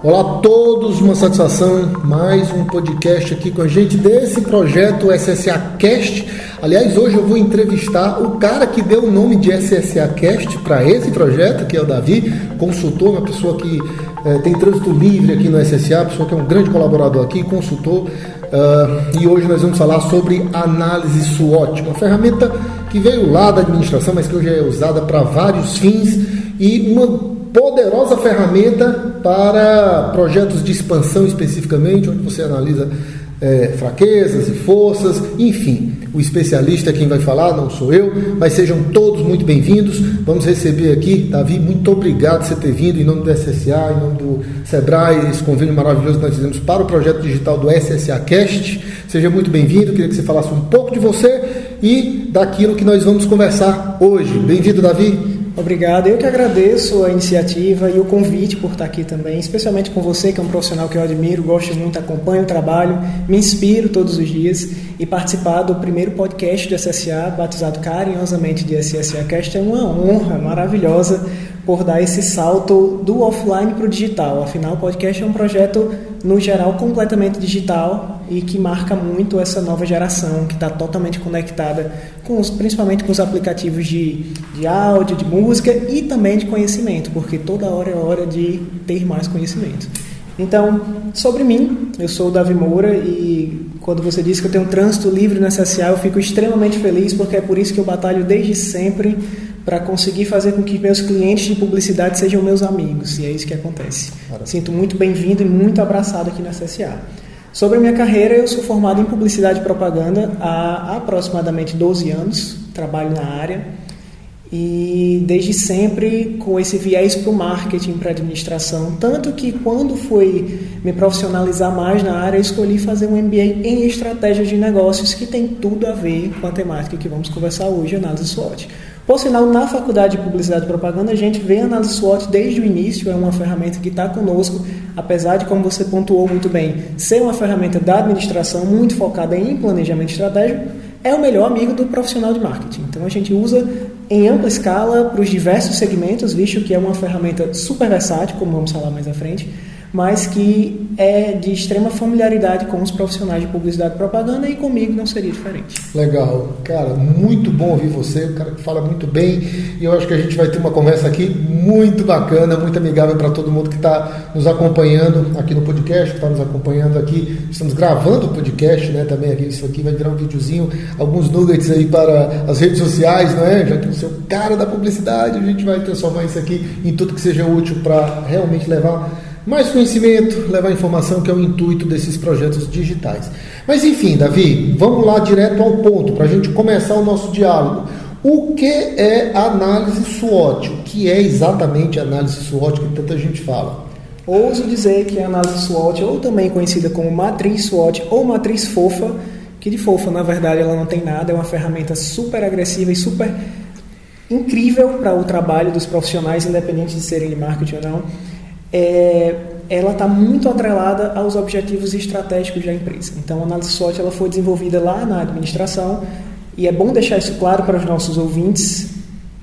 Olá a todos, uma satisfação, mais um podcast aqui com a gente desse projeto SSA Cast. Aliás, hoje eu vou entrevistar o cara que deu o nome de SSA Cast para esse projeto, que é o Davi, consultor, uma pessoa que tem trânsito livre aqui no SSA, pessoa que é um grande colaborador aqui, consultor. E hoje nós vamos falar sobre análise SWOT, uma ferramenta que veio lá da administração, mas que hoje é usada para vários fins e uma poderosa ferramenta para projetos de expansão especificamente, onde você analisa fraquezas e forças, enfim. O especialista é quem vai falar, não sou eu, mas sejam todos muito bem-vindos. Vamos receber aqui, Davi, muito obrigado por você ter vindo em nome do SSA, em nome do Sebrae, esse convênio maravilhoso que nós fizemos para o projeto digital do SSA Cast. Seja muito bem-vindo, queria que você falasse um pouco de você e daquilo que nós vamos conversar hoje. Bem-vindo, Davi. Obrigado, eu que agradeço a iniciativa e o convite por estar aqui também, especialmente com você, que é um profissional que eu admiro, gosto muito, acompanho o trabalho, me inspiro todos os dias, e participar do primeiro podcast do SSA, batizado carinhosamente de SSA Cast, é uma honra maravilhosa por dar esse salto do offline para o digital. Afinal, o podcast é um projeto, no geral, completamente digital e que marca muito essa nova geração que está totalmente conectada, principalmente com os aplicativos de áudio, de música e também de conhecimento, porque toda hora é hora de ter mais conhecimento. Então, sobre mim, eu sou o Davi Moura e quando você disse que eu tenho um trânsito livre no SSA, eu fico extremamente feliz, porque é por isso que eu batalho desde sempre para conseguir fazer com que meus clientes de publicidade sejam meus amigos, e é isso que acontece. Sinto muito bem-vindo e muito abraçado aqui na SSA. Sobre a minha carreira, eu sou formado em publicidade e propaganda há aproximadamente 12 anos, trabalho na área, e desde sempre com esse viés para o marketing, para a administração, tanto que quando fui me profissionalizar mais na área, eu escolhi fazer um MBA em estratégias de negócios, que tem tudo a ver com a temática que vamos conversar hoje, análise SWOT. Por sinal, na Faculdade de Publicidade e Propaganda, a gente vê a análise SWOT desde o início, é uma ferramenta que está conosco, apesar de, como você pontuou muito bem, ser uma ferramenta da administração muito focada em planejamento estratégico, é o melhor amigo do profissional de marketing. Então, a gente usa em ampla escala para os diversos segmentos, visto que é uma ferramenta super versátil, como vamos falar mais à frente, mas que é de extrema familiaridade com os profissionais de publicidade e propaganda, e comigo não seria diferente. Legal, cara, muito bom ouvir você, um cara que fala muito bem, e eu acho que a gente vai ter uma conversa aqui muito bacana, muito amigável para todo mundo que está nos acompanhando aqui no podcast, que está nos acompanhando aqui. Estamos gravando o podcast, né, também aqui, isso aqui vai virar um videozinho, alguns nuggets aí para as redes sociais, não é? Já que você é o cara da publicidade, a gente vai transformar isso aqui em tudo que seja útil para realmente levar mais conhecimento, levar informação, que é o intuito desses projetos digitais. Mas enfim, Davi, vamos lá direto ao ponto, para a gente começar o nosso diálogo. O que é análise SWOT? O que é exatamente a análise SWOT que tanta gente fala? Ouso dizer que a análise SWOT, ou também conhecida como matriz SWOT ou matriz fofa, que de fofa, na verdade, ela não tem nada, é uma ferramenta super agressiva e super incrível para o trabalho dos profissionais, independente de serem de marketing ou não. Ela está muito atrelada aos objetivos estratégicos da empresa. Então, a análise SWOT ela foi desenvolvida lá na administração, e é bom deixar isso claro para os nossos ouvintes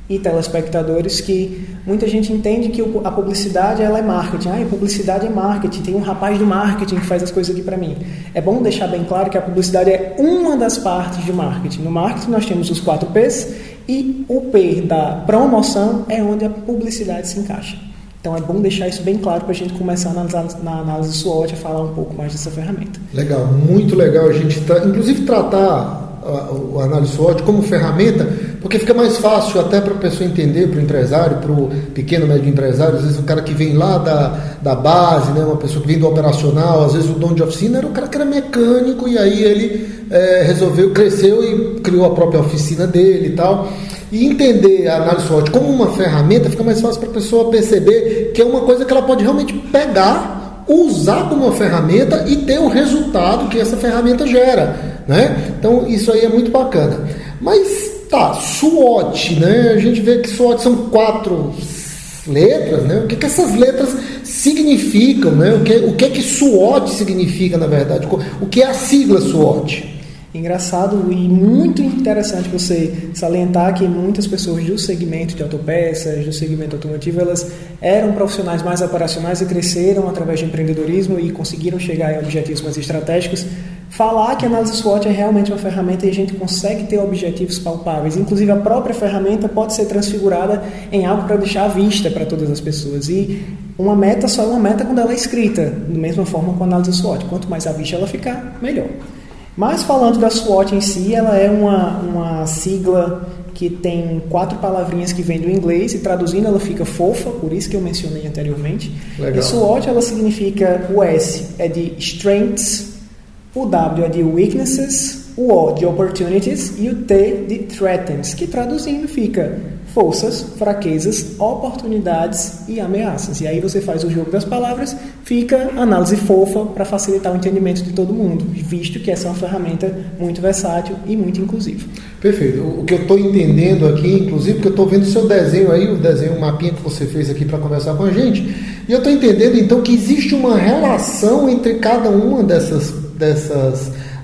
e telespectadores, que muita gente entende que a publicidade ela é marketing. A publicidade é marketing, tem um rapaz do marketing que faz as coisas aqui para mim. É bom deixar bem claro que a publicidade é uma das partes de marketing. No marketing nós temos os 4 P's, e o P da promoção é onde a publicidade se encaixa. Então é bom deixar isso bem claro para a gente começar a analisar na análise SWOT, a falar um pouco mais dessa ferramenta. Legal, muito legal a gente inclusive tratar a análise SWOT como ferramenta, porque fica mais fácil até para a pessoa entender, para o empresário, para o pequeno, médio empresário. Às vezes o cara que vem lá da base, né, uma pessoa que vem do operacional, às vezes o dono de oficina era o cara que era mecânico, e aí ele cresceu e criou a própria oficina dele e tal. E entender a análise SWOT como uma ferramenta fica mais fácil para a pessoa perceber que é uma coisa que ela pode realmente pegar, usar como uma ferramenta e ter o resultado que essa ferramenta gera, né? Então isso aí é muito bacana. Mas tá, SWOT, né? A gente vê que SWOT são 4 letras, né? O que essas letras significam, né? O que SWOT significa, na verdade? O que é a sigla SWOT? Engraçado e muito interessante você salientar que muitas pessoas do segmento de autopeças, do segmento automotivo, elas eram profissionais mais operacionais e cresceram através de empreendedorismo e conseguiram chegar em objetivos mais estratégicos. Falar que a análise SWOT é realmente uma ferramenta e a gente consegue ter objetivos palpáveis. Inclusive, a própria ferramenta pode ser transfigurada em algo para deixar à vista para todas as pessoas. E uma meta só é uma meta quando ela é escrita, da mesma forma com a análise SWOT. Quanto mais à vista ela ficar, melhor. Mas falando da SWOT em si, ela é uma sigla que tem 4 palavrinhas que vêm do inglês e traduzindo ela fica fofa, por isso que eu mencionei anteriormente. Legal. E SWOT ela significa, o S é de Strengths, o W é de Weaknesses, o O de Opportunities e o T de Threatens, que traduzindo fica forças, fraquezas, oportunidades e ameaças. E aí você faz o jogo das palavras, fica análise fofa para facilitar o entendimento de todo mundo, visto que essa é uma ferramenta muito versátil e muito inclusiva. Perfeito. O que eu estou entendendo aqui, inclusive, porque eu estou vendo o seu desenho aí, o mapinha que você fez aqui para conversar com a gente, e eu estou entendendo então que existe uma relação entre cada uma dessas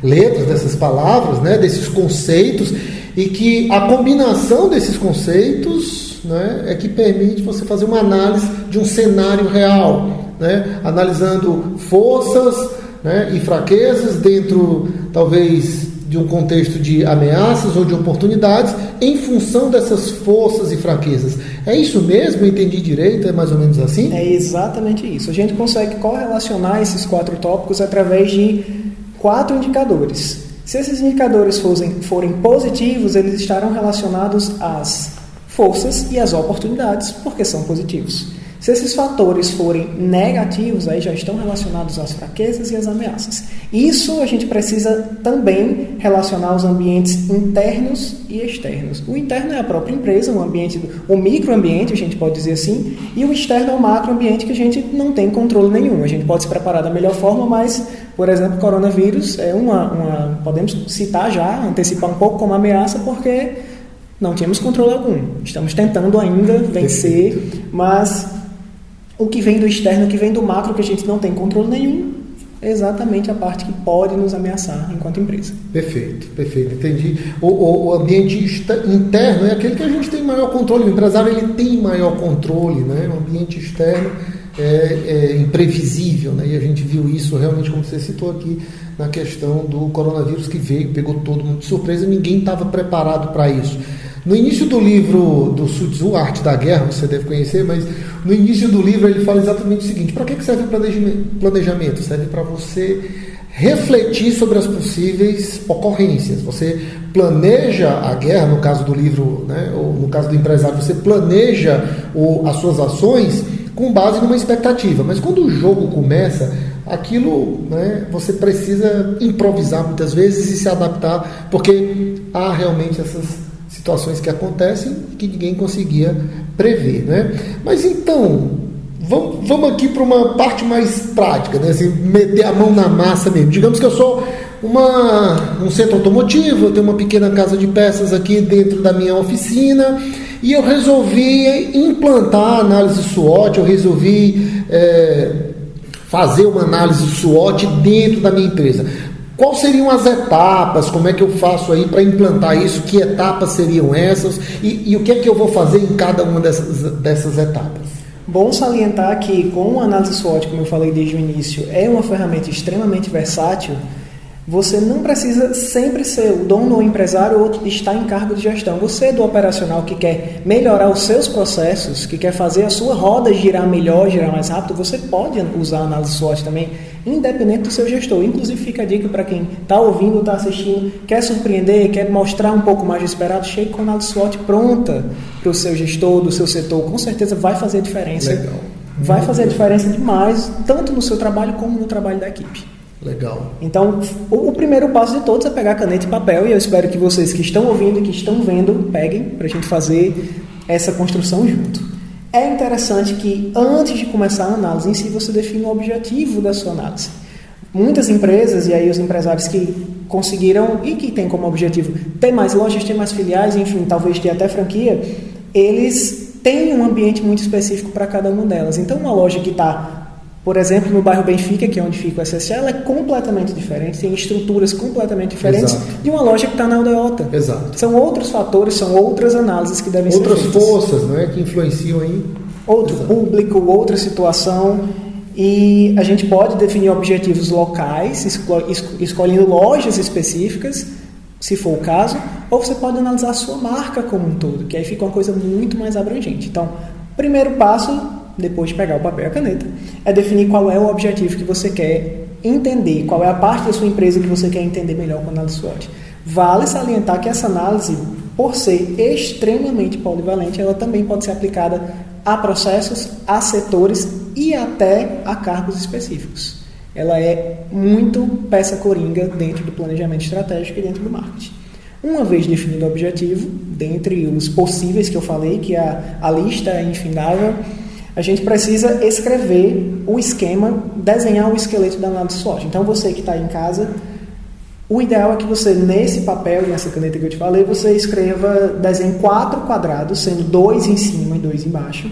letras, dessas palavras, né, desses conceitos, e que a combinação desses conceitos, né, é que permite você fazer uma análise de um cenário real, né, analisando forças, né, e fraquezas dentro, talvez, de um contexto de ameaças ou de oportunidades em função dessas forças e fraquezas. É isso mesmo? Eu entendi direito? É mais ou menos assim? É exatamente isso. A gente consegue correlacionar esses 4 tópicos através de 4 indicadores. Se esses indicadores forem positivos, eles estarão relacionados às forças e às oportunidades, porque são positivos. Se esses fatores forem negativos, aí já estão relacionados às fraquezas e às ameaças. Isso a gente precisa também relacionar os ambientes internos e externos. O interno é a própria empresa, o microambiente, a gente pode dizer assim, e o externo é o macroambiente que a gente não tem controle nenhum. A gente pode se preparar da melhor forma, mas, por exemplo, o coronavírus é podemos citar já, antecipar um pouco como ameaça, porque não tínhamos controle algum. Estamos tentando ainda vencer, mas o que vem do externo, o que vem do macro, que a gente não tem controle nenhum, é exatamente a parte que pode nos ameaçar enquanto empresa. Perfeito, entendi. O ambiente interno é aquele que a gente tem maior controle, o empresário ele tem maior controle, né? O ambiente externo é imprevisível, né? E a gente viu isso realmente, como você citou aqui, na questão do coronavírus que veio, pegou todo mundo de surpresa, ninguém estava preparado para isso. No início do livro do Sun Tzu, A Arte da Guerra, você deve conhecer, mas no início do livro ele fala exatamente o seguinte: para que serve o planejamento? Serve para você refletir sobre as possíveis ocorrências. Você planeja a guerra, no caso do livro, né, ou no caso do empresário, você planeja as suas ações com base numa expectativa, mas quando o jogo começa, aquilo, né, você precisa improvisar muitas vezes e se adaptar, porque há realmente essas situações que acontecem que ninguém conseguia prever, né? Mas então, vamos aqui para uma parte mais prática, né? Assim, meter a mão na massa mesmo. Digamos que eu sou um centro automotivo, eu tenho uma pequena casa de peças aqui dentro da minha oficina e eu resolvi implantar a análise SWOT, eu resolvi fazer uma análise SWOT dentro da minha empresa. Quais seriam as etapas? Como é que eu faço aí para implantar isso? Que etapas seriam essas? E o que é que eu vou fazer em cada uma dessas etapas? Bom salientar que com a análise SWOT, como eu falei desde o início, é uma ferramenta extremamente versátil. Você não precisa sempre ser o dono ou empresário ou estar em cargo de gestão. Você do operacional que quer melhorar os seus processos, que quer fazer a sua roda girar melhor, girar mais rápido, você pode usar a análise SWOT também, independente do seu gestor. Inclusive fica a dica para quem está ouvindo, está assistindo, quer surpreender, quer mostrar um pouco mais de esperado, chegue com a análise SWOT pronta para o seu gestor, do seu setor. Com certeza vai fazer a diferença. Legal. Vai fazer a diferença demais, tanto no seu trabalho como no trabalho da equipe. Legal. Então, o primeiro passo de todos é pegar caneta e papel, e eu espero que vocês que estão ouvindo e que estão vendo, peguem para a gente fazer essa construção junto. É interessante que antes de começar a análise em si, você defina o objetivo da sua análise. Muitas empresas, e aí os empresários que conseguiram e que têm como objetivo ter mais lojas, ter mais filiais, enfim, talvez ter até franquia, eles têm um ambiente muito específico para cada uma delas. Então, uma loja que está Por exemplo, no bairro Benfica, que é onde fica o SSA, ela é completamente diferente, tem estruturas completamente diferentes de uma loja que está na aldeota. Exato. São outros fatores, são outras análises que devem ser feitas. Outras forças, não é, que influenciam aí. Outro público, outra situação. E a gente pode definir objetivos locais, escolhendo lojas específicas, se for o caso, ou você pode analisar a sua marca como um todo, que aí fica uma coisa muito mais abrangente. Então, primeiro passo, depois de pegar o papel e a caneta, é definir qual é o objetivo que você quer entender, qual é a parte da sua empresa que você quer entender melhor com a análise SWOT. Vale salientar que essa análise, por ser extremamente polivalente, ela também pode ser aplicada a processos, a setores e até a cargos específicos. Ela é muito peça coringa dentro do planejamento estratégico e dentro do marketing. Uma vez definido o objetivo, dentre os possíveis que eu falei, que a lista é infindável, a gente precisa escrever o esquema, desenhar o esqueleto da análise SWOT. Então, você que está aí em casa, o ideal é que você, nesse papel e nessa caneta que eu te falei, você desenhe 4 quadrados, sendo 2 em cima e 2 embaixo.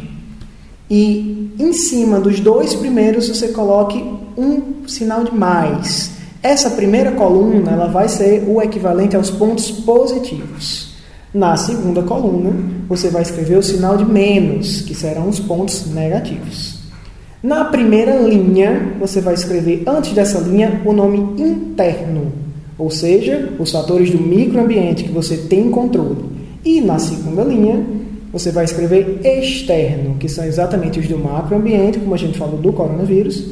E em cima dos 2 primeiros você coloque um sinal de mais. Essa primeira coluna ela vai ser o equivalente aos pontos positivos. Na segunda coluna, você vai escrever o sinal de menos, que serão os pontos negativos. Na primeira linha, você vai escrever, antes dessa linha, o nome interno, ou seja, os fatores do microambiente que você tem controle. E na segunda linha, você vai escrever externo, que são exatamente os do macroambiente, como a gente falou do coronavírus,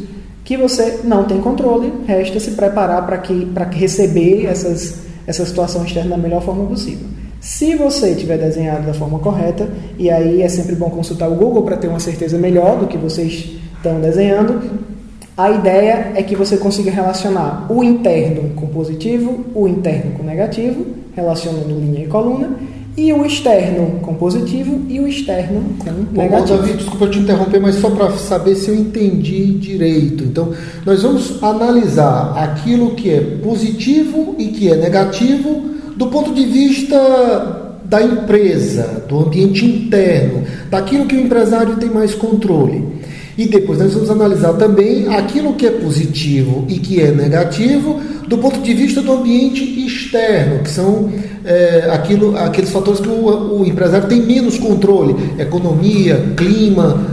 que você não tem controle, resta se preparar para receber essa situação externa da melhor forma possível. Se você tiver desenhado da forma correta, e aí é sempre bom consultar o Google para ter uma certeza melhor do que vocês estão desenhando, a ideia é que você consiga relacionar o interno com positivo, o interno com negativo, relacionando linha e coluna, e o externo com positivo e o externo com negativo. Davi, desculpa te interromper, mas só para saber se eu entendi direito. Então, nós vamos analisar aquilo que é positivo e que é negativo do ponto de vista da empresa, do ambiente interno, daquilo que o empresário tem mais controle. E depois nós vamos analisar também aquilo que é positivo e que é negativo do ponto de vista do ambiente externo, que são aqueles fatores que o empresário tem menos controle: economia, clima,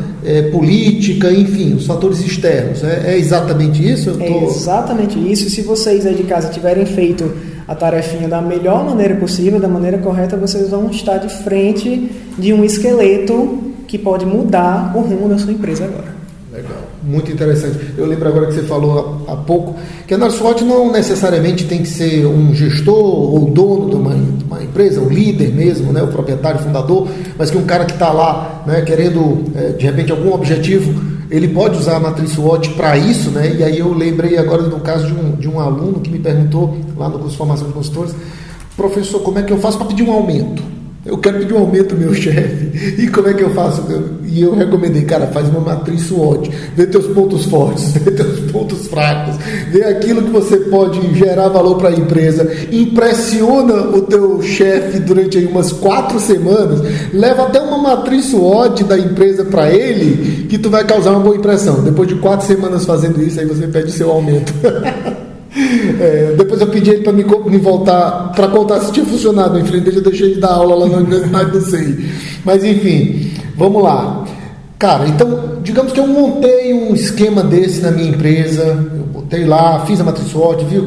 política, enfim, os fatores externos. É exatamente isso? É exatamente isso. Se vocês aí de casa tiverem feito a tarefinha da melhor maneira possível, da maneira correta, vocês vão estar de frente de um esqueleto que pode mudar o rumo da sua empresa agora. Legal, muito interessante. Eu lembro agora que você falou há pouco que a análise SWOT não necessariamente tem que ser um gestor ou dono de uma empresa, o líder mesmo, né, o proprietário, fundador, mas que um cara que está lá, né, querendo de repente algum objetivo, ele pode usar a matriz SWOT para isso, né? E aí eu lembrei agora do caso de um aluno que me perguntou lá no curso de formação de consultores: professor, como é que eu faço para pedir um aumento? Eu quero pedir um aumento ao meu chefe. E como é que eu faço? E eu recomendei, cara, faz uma matriz SWOT. Vê teus pontos fortes, vê teus pontos fracos, vê aquilo que você pode gerar valor para a empresa. Impressiona o teu chefe durante aí umas 4 semanas. Leva até uma matriz SWOT da empresa para ele, que tu vai causar uma boa impressão. Depois de 4 semanas fazendo isso, aí você pede seu aumento. Depois eu pedi ele para me voltar para contar se tinha funcionado. Infelizmente eu deixei de dar aula lá na universidade, não sei. Mas enfim, vamos lá. Cara, então, digamos que eu montei um esquema desse na minha empresa. Eu botei lá, fiz a matriz SWOT, vi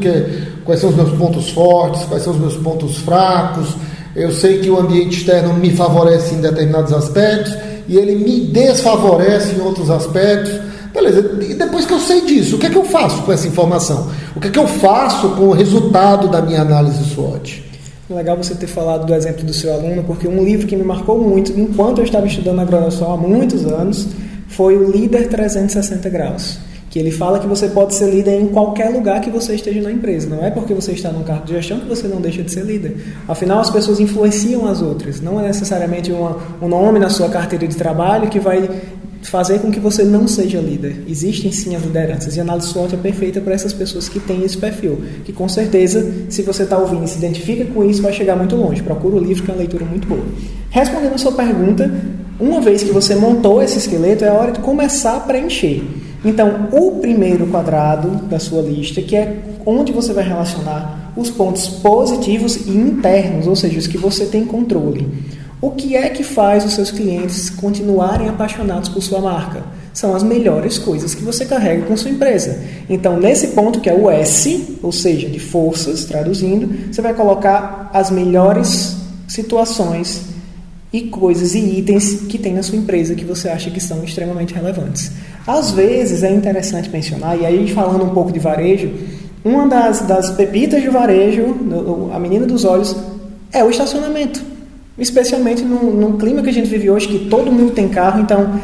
quais são os meus pontos fortes, quais são os meus pontos fracos. Eu sei que o ambiente externo me favorece em determinados aspectos e ele me desfavorece em outros aspectos. Beleza, e depois que eu sei disso, o que é que eu faço com essa informação? O que é que eu faço com o resultado da minha análise SWOT? Legal você ter falado do exemplo do seu aluno, porque um livro que me marcou muito, enquanto eu estava estudando agronomia há muitos anos, foi o Líder 360 Graus, que ele fala que você pode ser líder em qualquer lugar que você esteja na empresa. Não é porque você está num cargo de gestão que você não deixa de ser líder. Afinal, as pessoas influenciam as outras. Não é necessariamente um nome na sua carteira de trabalho que vai fazer com que você não seja líder. Existem sim as lideranças, e a análise SWOT é perfeita para essas pessoas que têm esse perfil, que com certeza, se você está ouvindo e se identifica com isso, vai chegar muito longe. Procura o livro, que é uma leitura muito boa. Respondendo a sua pergunta, uma vez que você montou esse esqueleto, é a hora de começar a preencher. Então, o primeiro quadrado da sua lista, que é onde você vai relacionar os pontos positivos e internos, ou seja, os que você tem controle. O que é que faz os seus clientes continuarem apaixonados por sua marca? São as melhores coisas que você carrega com sua empresa. Então, nesse ponto que é o S, ou seja, de forças, traduzindo, você vai colocar as melhores situações e coisas e itens que tem na sua empresa que você acha que são extremamente relevantes. Às vezes é interessante mencionar, e aí falando um pouco de varejo, uma das pepitas de varejo, a menina dos olhos, é o estacionamento. Especialmente num clima que a gente vive hoje, que todo mundo tem carro, então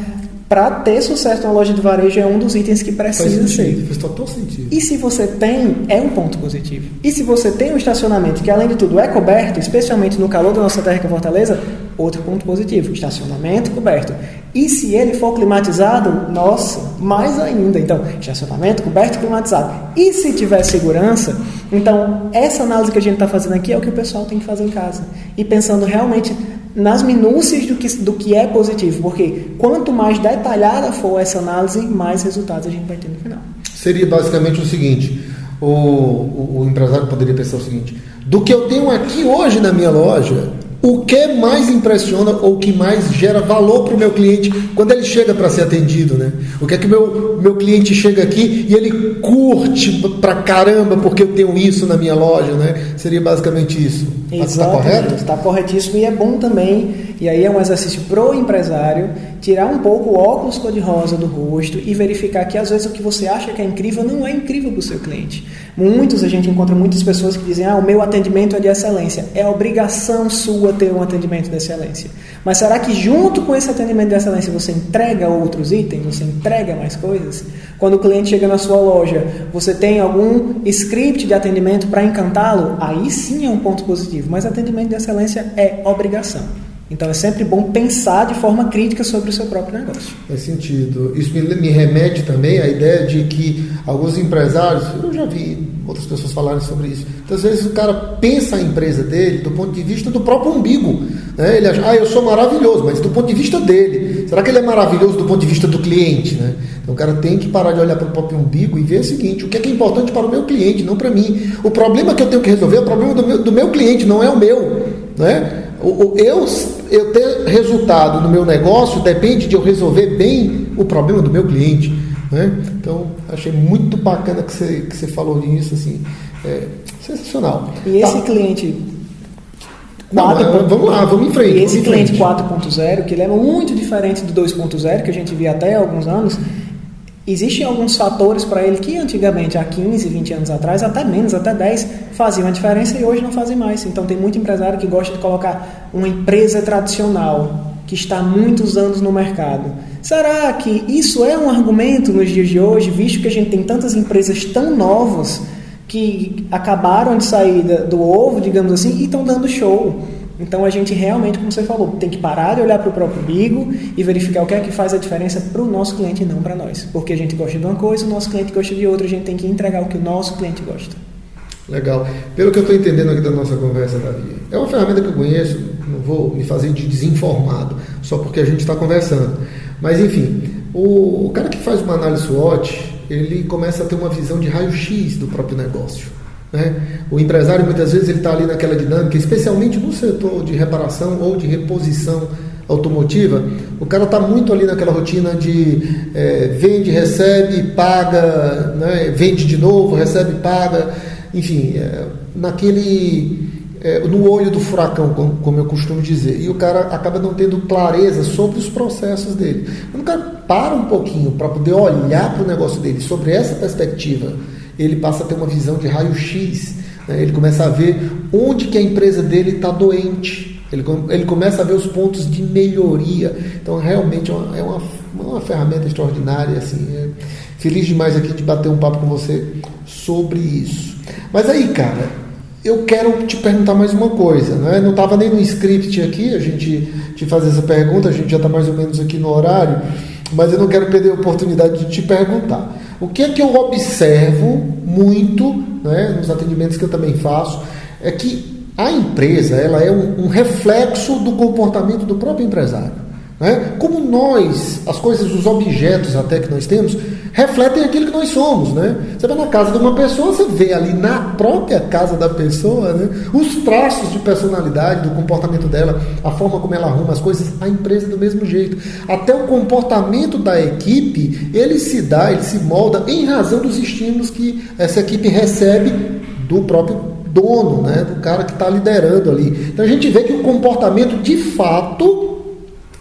para ter sucesso na loja de varejo é um dos itens que precisa ser. Faz total sentido. E se você tem, é um ponto positivo. E se você tem um estacionamento que além de tudo é coberto, especialmente no calor da nossa terra que é Fortaleza, outro ponto positivo, estacionamento coberto. E se ele for climatizado, nossa, mais ainda. Então, estacionamento coberto e climatizado. E se tiver segurança, então essa análise que a gente está fazendo aqui é o que o pessoal tem que fazer em casa. E pensando realmente nas minúcias do que é positivo, porque quanto mais detalhada for essa análise, mais resultados a gente vai ter no final. Seria basicamente o seguinte, o empresário poderia pensar o seguinte: do que eu tenho aqui hoje na minha loja, o que mais impressiona ou que mais gera valor para o meu cliente quando ele chega para ser atendido, né? O que é que meu cliente chega aqui e ele curte pra caramba porque eu tenho isso na minha loja, né? Seria basicamente isso. Está correto? Está corretíssimo, e é bom também, e aí é um exercício pro empresário, tirar um pouco o óculos cor-de-rosa do rosto e verificar que às vezes o que você acha que é incrível não é incrível para o seu cliente. A gente encontra muitas pessoas que dizem: o meu atendimento é de excelência. É obrigação sua ter um atendimento de excelência. Mas será que junto com esse atendimento de excelência você entrega outros itens? Você entrega mais coisas? Quando o cliente chega na sua loja, você tem algum script de atendimento para encantá-lo? Aí sim é um ponto positivo. Mas atendimento de excelência é obrigação. Então é sempre bom pensar de forma crítica sobre o seu próprio negócio. Faz sentido. Isso me remete também à ideia de que alguns empresários, eu já vi outras pessoas falarem sobre isso, então, às vezes o cara pensa a empresa dele do ponto de vista do próprio umbigo, né? Ele acha: eu sou maravilhoso, mas do ponto de vista dele, será que ele é maravilhoso do ponto de vista do cliente, né? Então o cara tem que parar de olhar para o próprio umbigo e ver o seguinte: o que é importante para o meu cliente, não para mim. O problema que eu tenho que resolver é o problema do meu cliente, não é o meu, né? Eu ter resultado no meu negócio depende de eu resolver bem o problema do meu cliente, né? Então, achei muito bacana que você falou nisso, assim, sensacional. E esse cliente... Vamos lá, vamos em frente. E esse cliente 4.0, que ele é muito diferente do 2.0, que a gente via até há alguns anos, existem alguns fatores para ele que antigamente, há 15, 20 anos atrás, até menos, até 10, faziam a diferença e hoje não fazem mais. Então tem muito empresário que gosta de colocar uma empresa tradicional, que está há muitos anos no mercado. Será que isso é um argumento nos dias de hoje, visto que a gente tem tantas empresas tão novas que acabaram de sair do ovo, digamos assim, e estão dando show? Então a gente realmente, como você falou, tem que parar de olhar para o próprio umbigo e verificar o que é que faz a diferença para o nosso cliente e não para nós. Porque a gente gosta de uma coisa, o nosso cliente gosta de outra, a gente tem que entregar o que o nosso cliente gosta. Legal. Pelo que eu estou entendendo aqui da nossa conversa, Davi, é uma ferramenta que eu conheço, não vou me fazer de desinformado, só porque a gente está conversando. Mas enfim, o cara que faz uma análise SWOT, ele começa a ter uma visão de raio-x do próprio negócio, né? O empresário muitas vezes ele está ali naquela dinâmica, especialmente no setor de reparação ou de reposição automotiva, o cara está muito ali naquela rotina de vende, recebe, paga, né? Vende de novo, recebe, paga, enfim, no olho do furacão, como eu costumo dizer, e o cara acaba não tendo clareza sobre os processos dele. Quando o cara para um pouquinho para poder olhar para o negócio dele sobre essa perspectiva, ele passa a ter uma visão de raio-x, né? Ele começa a ver onde que a empresa dele está doente, ele começa a ver os pontos de melhoria. Então realmente é uma ferramenta extraordinária, assim, feliz demais aqui de bater um papo com você sobre isso. Mas aí, cara, eu quero te perguntar mais uma coisa, né? Não estava nem no script aqui, a gente te fazer essa pergunta, a gente já está mais ou menos aqui no horário, mas eu não quero perder a oportunidade de te perguntar. O que é que eu observo muito, né, nos atendimentos que eu também faço, é que a empresa ela é um reflexo do comportamento do próprio empresário, né? Como nós, as coisas, os objetos até que nós temos, refletem aquilo que nós somos, né? Você vai na casa de uma pessoa, você vê ali na própria casa da pessoa, né, os traços de personalidade, do comportamento dela, a forma como ela arruma as coisas, a empresa do mesmo jeito. Até o comportamento da equipe, ele se molda em razão dos estímulos que essa equipe recebe do próprio dono, né, do cara que está liderando ali. Então a gente vê que o comportamento, de fato,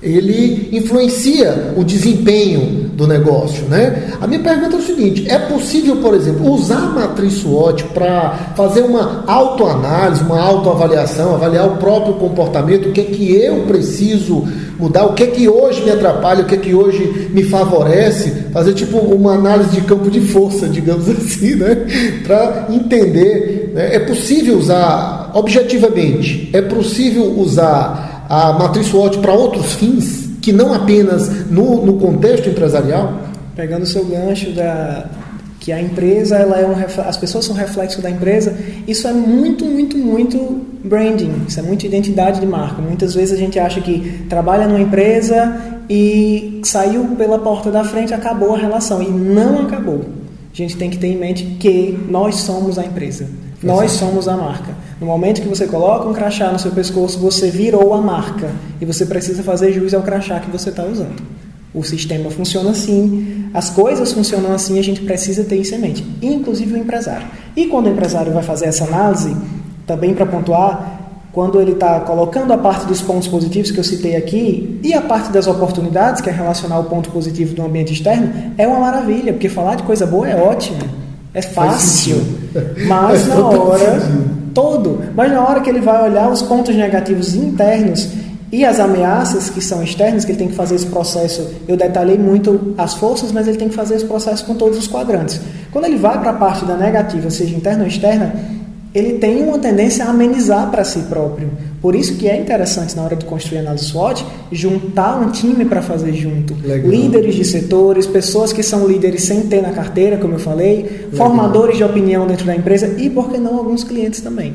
ele influencia o desempenho do negócio, né? A minha pergunta é o seguinte: é possível, por exemplo, usar a matriz SWOT para fazer uma autoanálise, uma autoavaliação, avaliar o próprio comportamento, o que é que eu preciso mudar, o que é que hoje me atrapalha, o que é que hoje me favorece, fazer tipo uma análise de campo de força, digamos assim, né? Para entender, né? É possível usar objetivamente, é possível usar a matriz SWOT para outros fins, que não apenas no contexto empresarial? Pegando o seu gancho que a empresa, as pessoas são reflexo da empresa, isso é muito branding, isso é muito identidade de marca. Muitas vezes a gente acha que trabalha numa empresa e saiu pela porta da frente, acabou a relação, e não acabou. A gente tem que ter em mente que nós somos a empresa, nós somos a marca. No momento que você coloca um crachá no seu pescoço, você virou a marca e você precisa fazer jus ao crachá que você está usando. O sistema funciona assim, as coisas funcionam assim, a gente precisa ter isso em mente, inclusive o empresário. E quando o empresário vai fazer essa análise, também para pontuar, quando ele está colocando a parte dos pontos positivos que eu citei aqui e a parte das oportunidades, que é relacionar o ponto positivo do ambiente externo, é uma maravilha, porque falar de coisa boa é ótimo, é fácil, mas na hora que ele vai olhar os pontos negativos internos e as ameaças que são externas, que ele tem que fazer esse processo, eu detalhei muito as forças, mas ele tem que fazer esse processo com todos os quadrantes. Quando ele vai para a parte da negativa, seja interna ou externa, ele tem uma tendência a amenizar para si próprio. Por isso que é interessante, na hora de construir a análise SWOT, juntar um time para fazer junto. Legal. Líderes de setores, pessoas que são líderes sem ter na carteira, como eu falei, legal, formadores de opinião dentro da empresa e, por que não, alguns clientes também.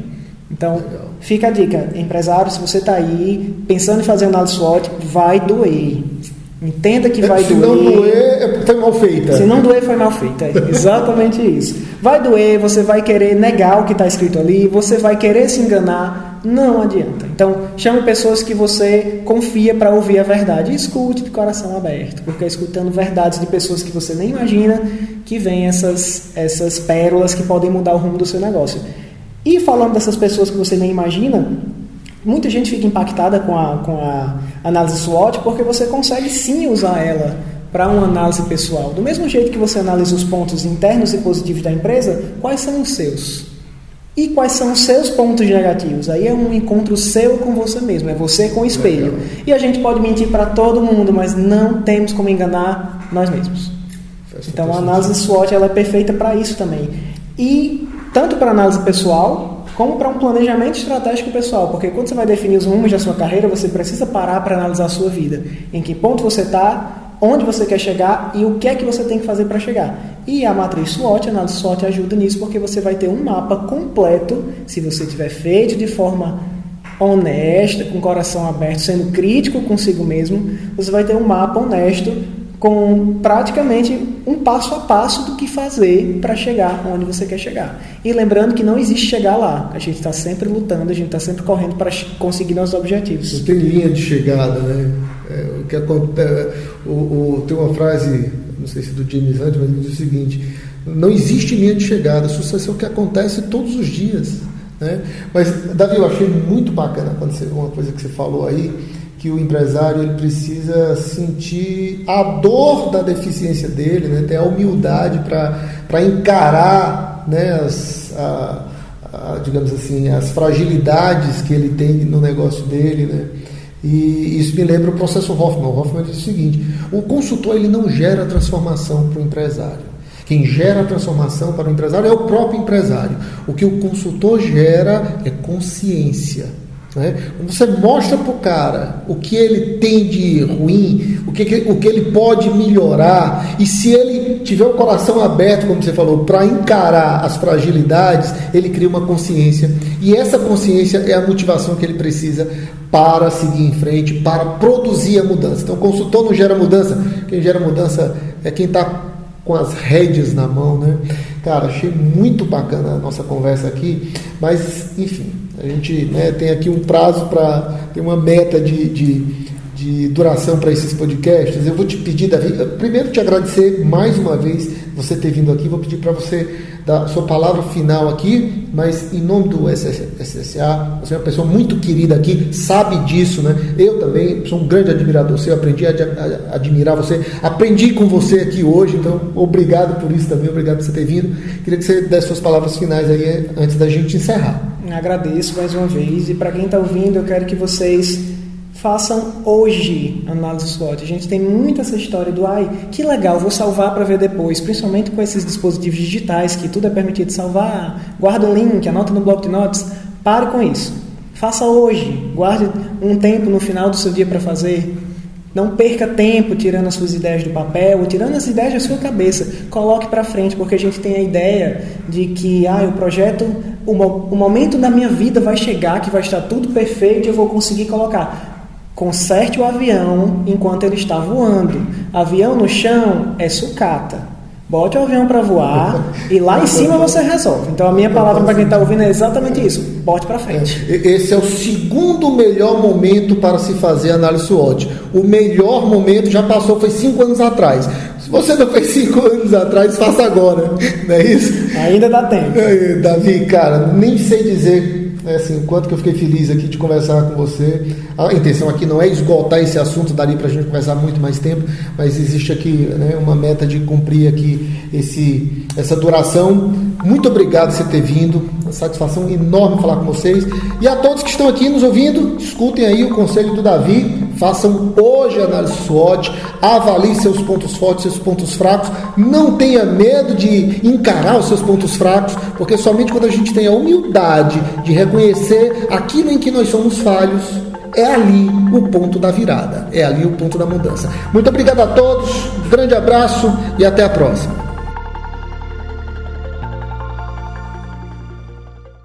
Então, legal, fica a dica, empresário, se você está aí pensando em fazer análise SWOT, vai doer. Entenda que vai doer. Se não doer, foi mal feita. Se não doer, foi mal feita. É exatamente isso. Vai doer, você vai querer negar o que está escrito ali, você vai querer se enganar, não adianta. Então, chame pessoas que você confia para ouvir a verdade e escute de coração aberto, porque escutando verdades de pessoas que você nem imagina, que vem essas pérolas que podem mudar o rumo do seu negócio. E falando dessas pessoas que você nem imagina, muita gente fica impactada com a análise SWOT porque você consegue sim usar ela para uma análise pessoal. Do mesmo jeito que você analisa os pontos internos e positivos da empresa, quais são os seus? E quais são os seus pontos negativos? Aí é um encontro seu com você mesmo, é você com o espelho. Legal. E a gente pode mentir para todo mundo, mas não temos como enganar nós mesmos. Então a análise SWOT ela é perfeita para isso também. E tanto para análise pessoal, como para um planejamento estratégico pessoal, porque quando você vai definir os rumos da sua carreira, você precisa parar para analisar a sua vida. Em que ponto você está, onde você quer chegar e o que é que você tem que fazer para chegar. E a matriz SWOT, a análise SWOT ajuda nisso, porque você vai ter um mapa completo, se você tiver feito de forma honesta, com o coração aberto, sendo crítico consigo mesmo, você vai ter um mapa honesto com praticamente um passo a passo do que fazer para chegar onde você quer chegar. E lembrando que não existe chegar lá. A gente está sempre lutando, a gente está sempre correndo para conseguir nossos objetivos. Não tem linha de chegada, né? O que acontece, tem uma frase, não sei se do James Hunt, mas ele diz o seguinte: não existe linha de chegada, sucesso é o que acontece todos os dias, né? Mas, Davi, eu achei muito bacana uma coisa que você falou aí, que o empresário ele precisa sentir a dor da deficiência dele, né? Ter a humildade para encarar, né, digamos assim, as fragilidades que ele tem no negócio dele, né? E isso me lembra o processo Hoffman. O Hoffman diz o seguinte: o consultor ele não gera transformação para o empresário. Quem gera a transformação para o empresário é o próprio empresário. O que o consultor gera é consciência. Quando você mostra para o cara o que ele tem de ruim, o que ele pode melhorar, e se ele tiver o coração aberto, como você falou, para encarar as fragilidades, ele cria uma consciência, e essa consciência é a motivação que ele precisa para seguir em frente, para produzir a mudança. Então, o consultor não gera mudança, quem gera mudança é quem está com as rédeas na mão, né? Cara, achei muito bacana a nossa conversa aqui, mas, enfim, a gente, né, tem aqui um prazo para ter uma meta de duração para esses podcasts. Eu vou te pedir, Davi, primeiro te agradecer mais uma vez você ter vindo aqui, vou pedir para você dar a sua palavra final aqui, mas em nome do SSA, você é uma pessoa muito querida aqui, sabe disso, né? Eu também sou um grande admirador seu, aprendi a admirar você, aprendi com você aqui hoje, então obrigado por isso também, obrigado por você ter vindo. Queria que você desse suas palavras finais aí antes da gente encerrar. Agradeço mais uma vez, e para quem está ouvindo, eu quero que vocês façam hoje análise SWOT. A gente tem muito essa história do que legal, vou salvar para ver depois, principalmente com esses dispositivos digitais que tudo é permitido salvar, guarda um link, anota no bloco de notas. Pare com isso, faça hoje, guarde um tempo no final do seu dia para fazer. Não perca tempo tirando as suas ideias do papel ou tirando as ideias da sua cabeça. Coloque para frente, porque a gente tem a ideia de que o projeto, o momento da minha vida vai chegar, que vai estar tudo perfeito e eu vou conseguir colocar. Conserte o avião enquanto ele está voando. Avião no chão é sucata. Bote o avião para voar e lá em cima você resolve. Então a minha palavra para quem está ouvindo é exatamente isso. Bote para frente. Esse é o segundo melhor momento para se fazer análise SWOT. O melhor momento já passou, foi 5 anos atrás. Se você não fez 5 anos atrás, faça agora. Não é isso? Ainda dá tempo. Davi, cara, nem sei dizer assim, o quanto que eu fiquei feliz aqui de conversar com você. A intenção aqui não é esgotar esse assunto, daria para a gente conversar muito mais tempo, mas existe aqui, né, uma meta de cumprir aqui essa duração. Muito obrigado por você ter vindo, uma satisfação enorme falar com vocês, e a todos que estão aqui nos ouvindo, escutem aí o conselho do Davi, façam hoje a análise SWOT, avaliem seus pontos fortes, seus pontos fracos, não tenha medo de encarar os seus pontos fracos, porque somente quando a gente tem a humildade de reconhecer aquilo em que nós somos falhos, é ali o ponto da virada, é ali o ponto da mudança. Muito obrigado a todos, um grande abraço e até a próxima.